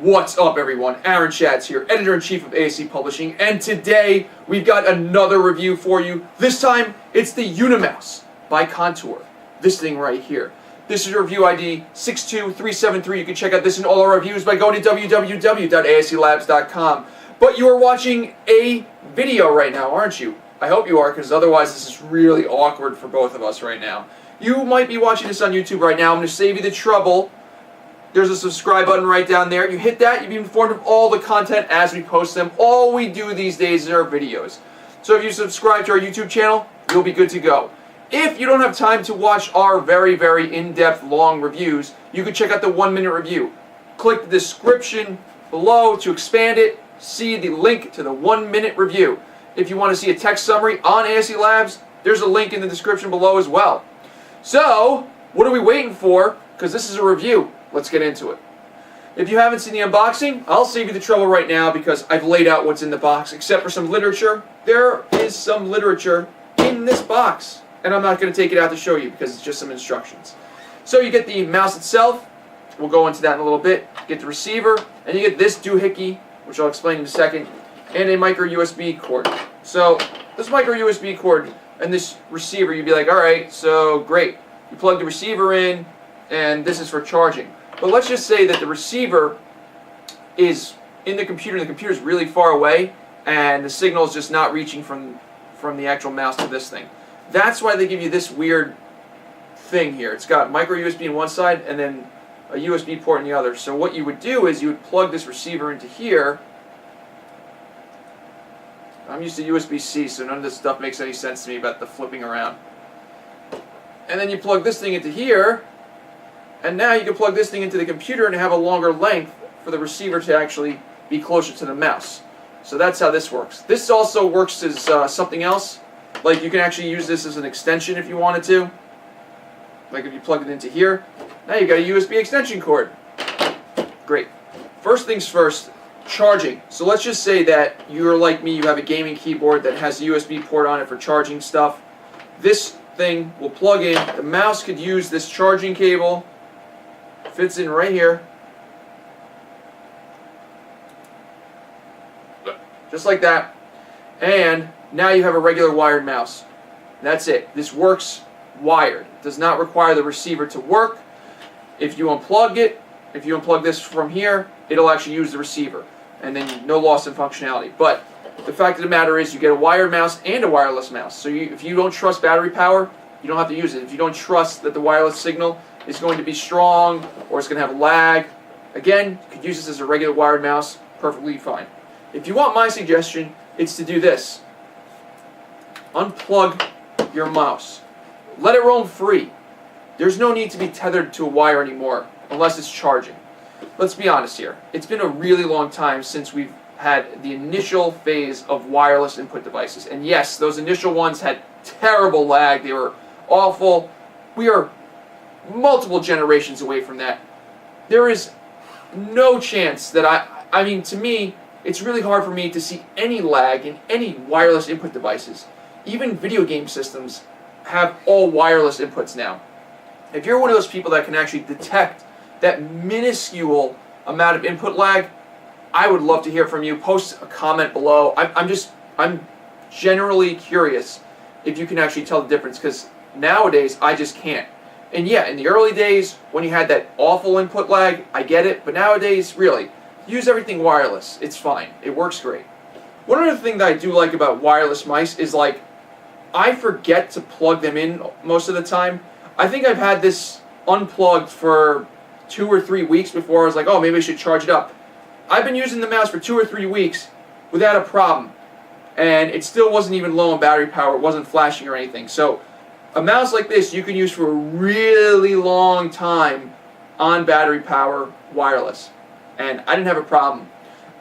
What's up, everyone? Aaron Schatz here, Editor-in-Chief of ASE Publishing, and today we've got another review for you. This time, it's the Unimouse by Contour. This thing right here. This is review ID 62373. You can check out this and all our reviews by going to www.aselabs.com. But you are watching a video right now, aren't you? I hope you are, because otherwise this is really awkward for both of us right now. You might be watching this on YouTube right now. I'm going to save you the trouble. There's a subscribe button right down there. You hit that, you'll be informed of all the content as we post them. All we do these days is our videos. So if you subscribe to our YouTube channel, you'll be good to go. If you don't have time to watch our very, very in-depth, long reviews, you can check out the 1-minute review. Click the description below to expand it. See the link to the 1-minute review. If you want to see a text summary on ASE Labs, there's a link in the description below as well. So, what are we waiting for? Because this is a review. Let's get into it. If you haven't seen the unboxing, I'll save you the trouble right now because I've laid out what's in the box. Except for some literature, there is some literature in this box. And I'm not going to take it out to show you because it's just some instructions. So you get the mouse itself. We'll go into that in a little bit. You get the receiver. And you get this doohickey, which I'll explain in a second. And a micro USB cord. So this micro USB cord and this receiver, you'd be like, alright, so great. You plug the receiver in, and this is for charging. But let's just say that the receiver is in the computer, and the computer is really far away, and the signal is just not reaching from the actual mouse to this thing. That's why they give you this weird thing here. It's got micro USB on one side, and then a USB port on the other. So what you would do is you would plug this receiver into here. I'm used to USB-C, so none of this stuff makes any sense to me about the flipping around. And then you plug this thing into here, and now you can plug this thing into the computer and have a longer length for the receiver to actually be closer to the mouse. So that's how this works. This also works as something else. Like you can actually use this as an extension if you wanted to. Like if you plug it into here, now you've got a USB extension cord. Great. First things first, charging. So let's just say that you're like me, you have a gaming keyboard that has a USB port on it for charging stuff. This thing will plug in. The mouse could use this charging cable. Fits in right here. Just like that. And now you have a regular wired mouse. That's it. This works wired. It does not require the receiver to work. If you unplug it, if you unplug this from here, it'll actually use the receiver. And then no loss in functionality. But the fact of the matter is you get a wired mouse and a wireless mouse. So if you don't trust battery power, you don't have to use it. If you don't trust that the wireless signal is going to be strong or it's going to have lag, again, you could use this as a regular wired mouse, perfectly fine. If you want my suggestion, it's to do this. Unplug your mouse. Let it roam free. There's no need to be tethered to a wire anymore unless it's charging. Let's be honest here. It's been a really long time since we've had the initial phase of wireless input devices. And yes, those initial ones had terrible lag. They were awful. We are multiple generations away from that. There is no chance that I mean, to me, it's really hard for me to see any lag in any wireless input devices. Even video game systems have all wireless inputs now. If you're one of those people that can actually detect that minuscule amount of input lag, I would love to hear from you. Post a comment below. I'm generally curious if you can actually tell the difference, because nowadays I just can't. And yeah, in the early days when you had that awful input lag, I get it, but nowadays, really, use everything wireless. It's fine. It works great. One other thing that I do like about wireless mice is, like, I forget to plug them in most of the time. I think I've had this unplugged for 2 or 3 weeks before I was like, oh, maybe I should charge it up. I've been using the mouse for 2 or 3 weeks without a problem, and it still wasn't even low on battery power. It wasn't flashing or anything. So a mouse like this you can use for a really long time on battery power wireless, and I didn't have a problem.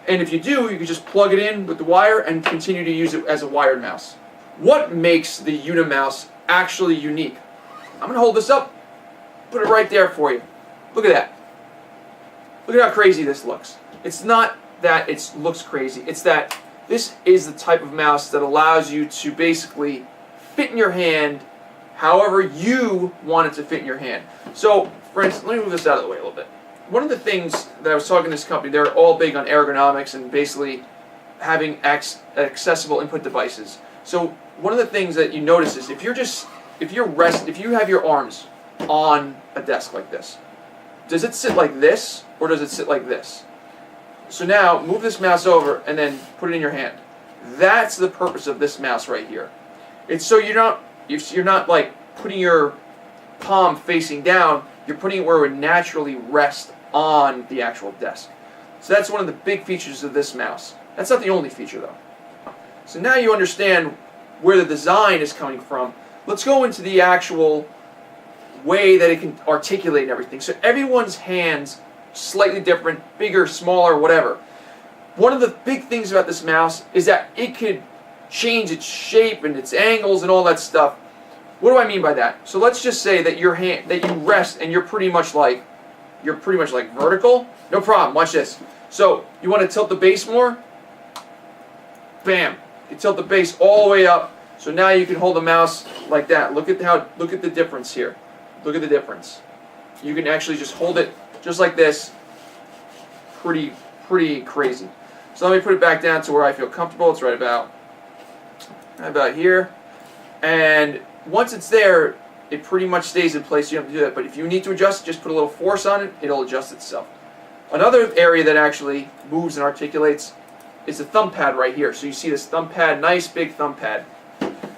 And if you do, you can just plug it in with the wire and continue to use it as a wired mouse. What makes the Unimouse actually unique? I'm going to hold this up, put it right there for you. Look at that. Look at how crazy this looks. It's not that it looks crazy, it's that this is the type of mouse that allows you to basically fit in your hand however you want it to fit in your hand. So, for instance, let me move this out of the way a little bit. One of the things that I was talking to this company, they're all big on ergonomics and basically having accessible input devices. So one of the things that you notice is if you have your arms on a desk like this, does it sit like this or does it sit like this? So now move this mouse over and then put it in your hand. That's the purpose of this mouse right here. It's so you're not like putting your palm facing down, you're putting it where it would naturally rest on the actual desk. So that's one of the big features of this mouse. That's not the only feature though. So now you understand where the design is coming from. Let's go into the actual way that it can articulate everything. So everyone's hands slightly different, bigger, smaller, whatever. One of the big things about this mouse is that it could change its shape and its angles and all that stuff. What do I mean by that? So let's just say that your hand, that you rest and you're pretty much like vertical. No problem. Watch this. So you want to tilt the base more? Bam. You tilt the base all the way up. So now you can hold the mouse like that. Look at the difference here. Look at the difference. You can actually just hold it just like this. Pretty crazy. So let me put it back down to where I feel comfortable. It's right about here. And once it's there, it pretty much stays in place. You don't have to do that. But if you need to adjust, just put a little force on it. It'll adjust itself. Another area that actually moves and articulates is the thumb pad right here. So you see this thumb pad, nice big thumb pad.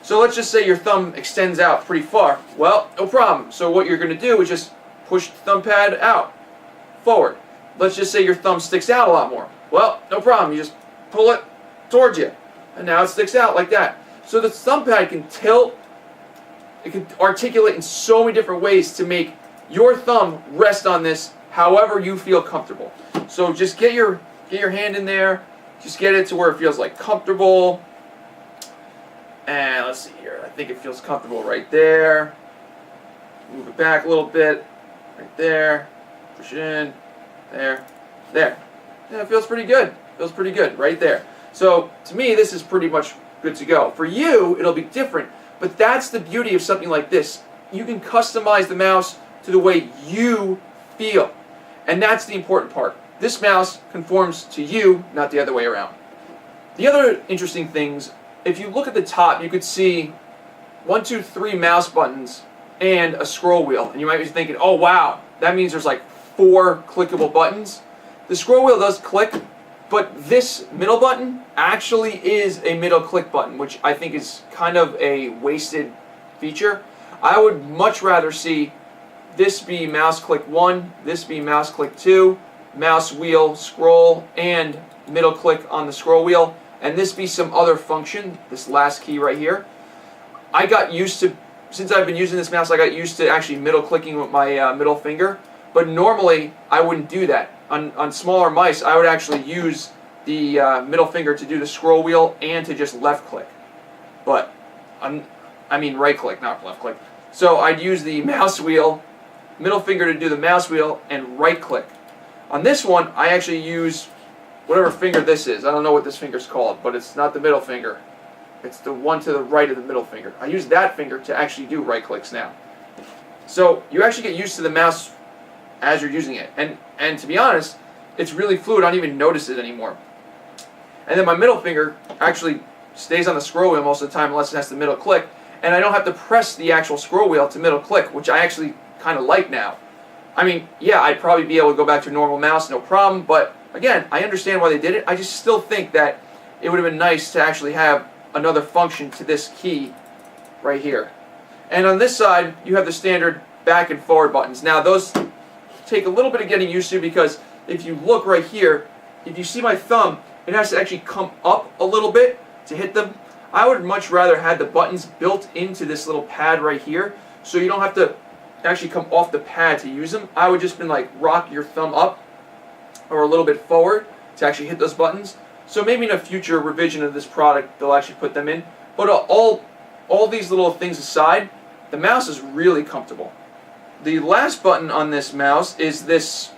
So let's just say your thumb extends out pretty far. Well, no problem. So what you're going to do is just push the thumb pad out, forward. Let's just say your thumb sticks out a lot more. Well, no problem. You just pull it towards you. And now it sticks out like that. So the thumb pad can tilt. It can articulate in so many different ways to make your thumb rest on this however you feel comfortable. So just get your hand in there. Just get it to where it feels like comfortable. And let's see here. I think it feels comfortable right there. Move it back a little bit. Right there. Push it in. There. There. Yeah, it feels pretty good. Feels pretty good right there. So to me, this is pretty much good to go. For you, it'll be different. But that's the beauty of something like this. You can customize the mouse to the way you feel. And that's the important part. This mouse conforms to you, not the other way around. The other interesting things, if you look at the top, you could see 1, 2, 3 mouse buttons and a scroll wheel. And you might be thinking, oh wow, that means there's like 4 clickable buttons. The scroll wheel does click, but this middle button actually is a middle click button, which I think is kind of a wasted feature. I would much rather see this be mouse click 1, this be mouse click 2, mouse wheel, scroll, and middle click on the scroll wheel, and this be some other function, this last key right here. I got used to, since I've been using this mouse, I got used to actually middle clicking with my middle finger, but normally I wouldn't do that. On smaller mice, I would actually use the middle finger to do the scroll wheel and to just left click. But, I mean right click, not left click. So I'd use the mouse wheel, middle finger to do the mouse wheel, and right click. On this one, I actually use whatever finger this is. I don't know what this finger's called, but it's not the middle finger. It's the one to the right of the middle finger. I use that finger to actually do right clicks now. So you actually get used to the mouse as you're using it. And to be honest, it's really fluid. I don't even notice it anymore. And then my middle finger actually stays on the scroll wheel most of the time unless it has the middle click. And I don't have to press the actual scroll wheel to middle click, which I actually kind of like now. I mean, yeah, I'd probably be able to go back to a normal mouse, no problem. But again, I understand why they did it. I just still think that it would have been nice to actually have another function to this key right here. And on this side, you have the standard back and forward buttons. Now, those take a little bit of getting used to because if you look right here, if you see my thumb, it has to actually come up a little bit to hit them. I would much rather have the buttons built into this little pad right here so you don't have to actually come off the pad to use them. I would just been like rock your thumb up or a little bit forward to actually hit those buttons. So maybe in a future revision of this product they'll actually put them in. But all these little things aside, the mouse is really comfortable. The last button on this mouse is this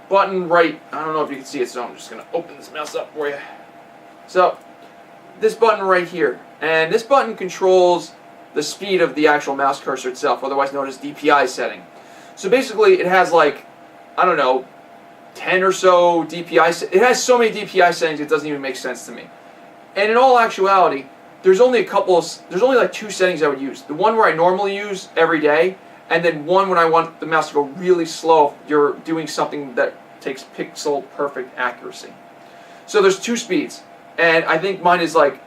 button right, I don't know if you can see it, so I'm just going to open this mouse up for you. So, this button right here. And this button controls the speed of the actual mouse cursor itself, otherwise known as DPI setting. So basically it has like, I don't know, 10 or so DPI. It has so many DPI settings it doesn't even make sense to me. And in all actuality, there's only like 2 settings I would use. The one where I normally use every day, and then one when I want the mouse to go really slow if you're doing something that takes pixel perfect accuracy. So there's 2 speeds, and I think mine is like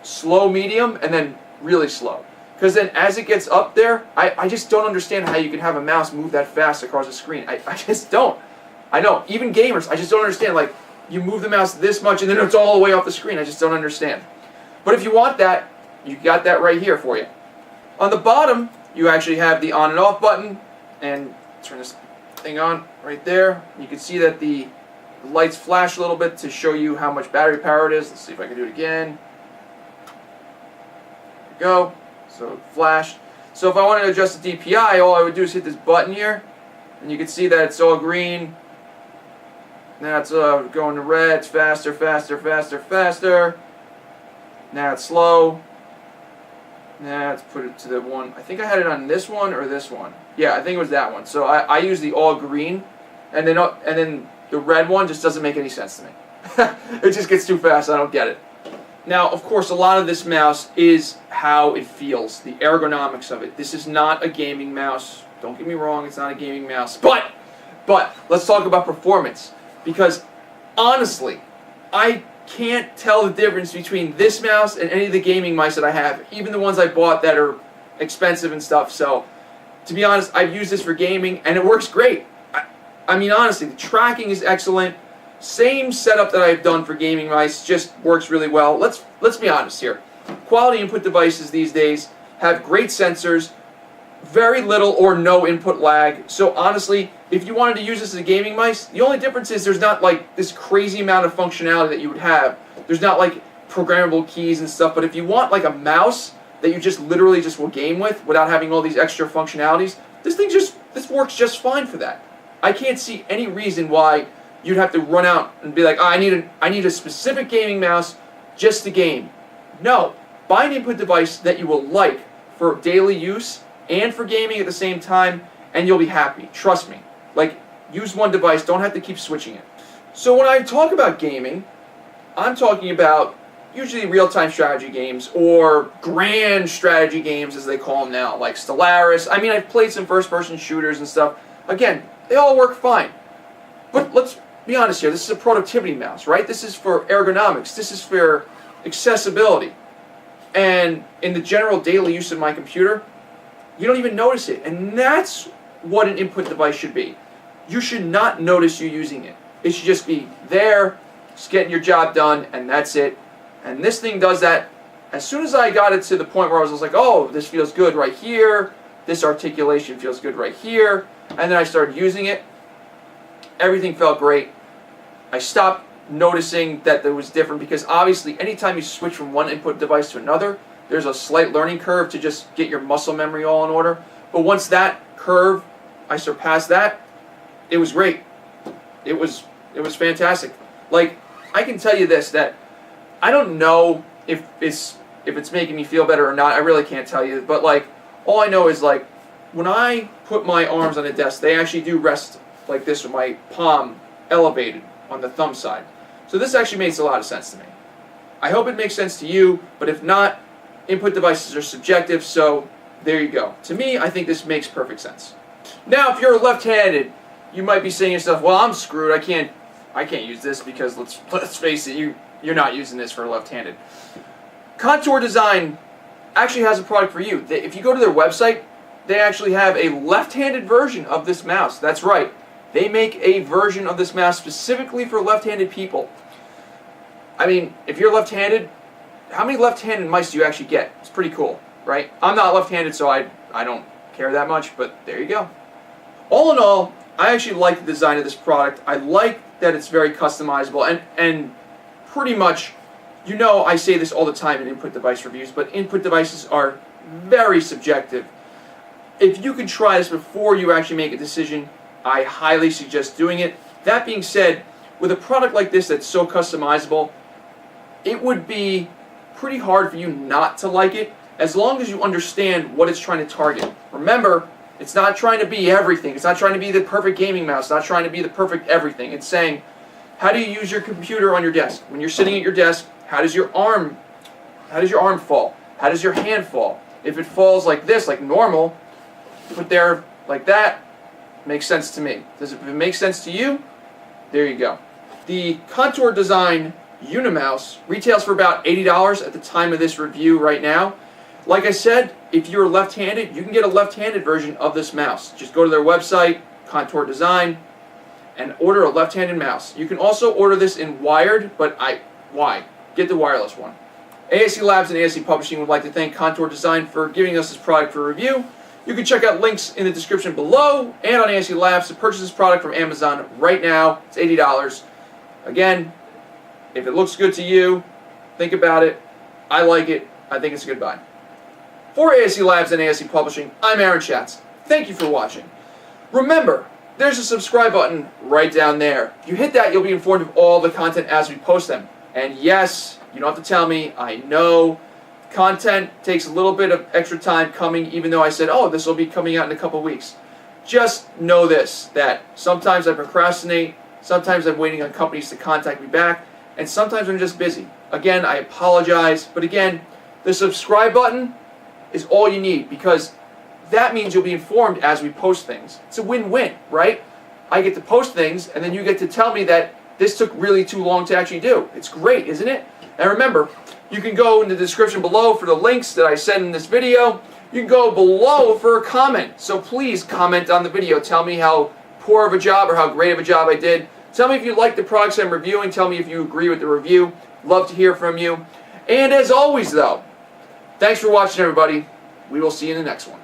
slow medium and then really slow. Because then as it gets up there, I just don't understand how you can have a mouse move that fast across the screen. I just don't. I know, even gamers, I just don't understand. Like, you move the mouse this much and then it's all the way off the screen. I just don't understand. But if you want that, you got that right here for you. On the bottom, you actually have the on and off button, and turn this thing on right there. You can see that the lights flash a little bit to show you how much battery power it is. Let's see if I can do it again. There we go. So it flashed. So if I wanted to adjust the DPI, all I would do is hit this button here, and you can see that it's all green. Now it's going to red. It's faster, faster, faster, faster. Now it's slow. Now let's put it to the one. I think I had it on this one or this one. Yeah, I think it was that one. So I use the all green, and then the red one just doesn't make any sense to me. It just gets too fast. I don't get it. Now, of course, a lot of this mouse is how it feels, the ergonomics of it. This is not a gaming mouse. Don't get me wrong, it's not a gaming mouse. But let's talk about performance. Because honestly, I can't tell the difference between this mouse and any of the gaming mice that I have, even the ones I bought that are expensive and stuff. So, to be honest, I've used this for gaming and it works great. I mean, honestly, the tracking is excellent. Same setup that I've done for gaming mice, just works really well. Let's be honest here. Quality input devices these days have great sensors, very little or no input lag. So honestly, if you wanted to use this as a gaming mice, the only difference is there's not like this crazy amount of functionality that you would have. There's not like programmable keys and stuff, but if you want like a mouse that you just literally just will game with without having all these extra functionalities, this works just fine for that. I can't see any reason why you'd have to run out and be like, oh, I need a specific gaming mouse just to game. No, buy an input device that you will like for daily use and for gaming at the same time, and you'll be happy. Trust me. Like, use one device, don't have to keep switching it. So when I talk about gaming, I'm talking about usually real-time strategy games or grand strategy games as they call them now, like Stellaris. I mean, I've played some first-person shooters and stuff. Again, they all work fine. But let's be honest here, this is a productivity mouse, right? This is for ergonomics. This is for accessibility. And in the general daily use of my computer, you don't even notice it. And that's what an input device should be. You should not notice you using it. It should just be there, just getting your job done, and that's it. And this thing does that. As soon as I got it to the point where I was like, oh, this feels good right here, this articulation feels good right here, and then I started using it, everything felt great. I stopped noticing that there was different because obviously anytime you switch from one input device to another, there's a slight learning curve to just get your muscle memory all in order. But once that curve, I surpassed that, it was great. It was fantastic. Like, I can tell you this, that I don't know if it's making me feel better or not. I really can't tell you. But like, all I know is like, when I put my arms on the desk, they actually do rest like this with my palm elevated on the thumb side. So this actually makes a lot of sense to me. I hope it makes sense to you, but if not, input devices are subjective, so there you go. To me, I think this makes perfect sense. Now, if you're left-handed, you might be saying to yourself, well, I'm screwed. I can't use this because let's face it, you're not using this for left-handed. Contour Design actually has a product for you. If you go to their website, they actually have a left-handed version of this mouse. That's right. They make a version of this mouse specifically for left-handed people. I mean, if you're left-handed, how many left-handed mice do you actually get? It's pretty cool, right? I'm not left-handed, so I don't care that much, but there you go. All in all, I actually like the design of this product. I like that it's very customizable, and pretty much, you know I say this all the time in input device reviews, but input devices are very subjective. If you can try this before you actually make a decision, I highly suggest doing it. That being said, with a product like this that's so customizable, it would be pretty hard for you not to like it as long as you understand what it's trying to target. Remember, It's not trying to be everything. It's not trying to be the perfect gaming mouse. It's not trying to be the perfect everything. It's saying, how do you use your computer on your desk? When you're sitting at your desk, how does your arm fall? How does your hand fall? If it falls like this, like normal, put there like that, makes sense to me. If it makes sense to you, there you go. The Contour Design Unimouse retails for about $80 at the time of this review right now. Like I said, if you're left-handed, you can get a left-handed version of this mouse. Just go to their website, Contour Design, and order a left-handed mouse. You can also order this in wired, but why? Get the wireless one. ASE Labs and ASE Publishing would like to thank Contour Design for giving us this product for review. You can check out links in the description below and on ASE Labs to purchase this product from Amazon right now. It's $80. Again, if it looks good to you, think about it. I like it. I think it's a good buy. For ASE Labs and ASE Publishing, I'm Aaron Schatz. Thank you for watching. Remember, there's a subscribe button right down there. If you hit that, you'll be informed of all the content as we post them. And yes, you don't have to tell me, I know content takes a little bit of extra time coming, even though I said, oh, this will be coming out in a couple weeks. Just know this, that sometimes I procrastinate, sometimes I'm waiting on companies to contact me back, and sometimes I'm just busy. Again, I apologize, but again, the subscribe button is all you need, because that means you'll be informed as we post things. It's a win-win, right? I get to post things, and then you get to tell me that this took really too long to actually do. It's great, isn't it? And remember, you can go in the description below for the links that I send in this video. You can go below for a comment. So please comment on the video. Tell me how poor of a job or how great of a job I did. Tell me if you like the products I'm reviewing. Tell me if you agree with the review. Love to hear from you. And as always, though, thanks for watching, everybody. We will see you in the next one.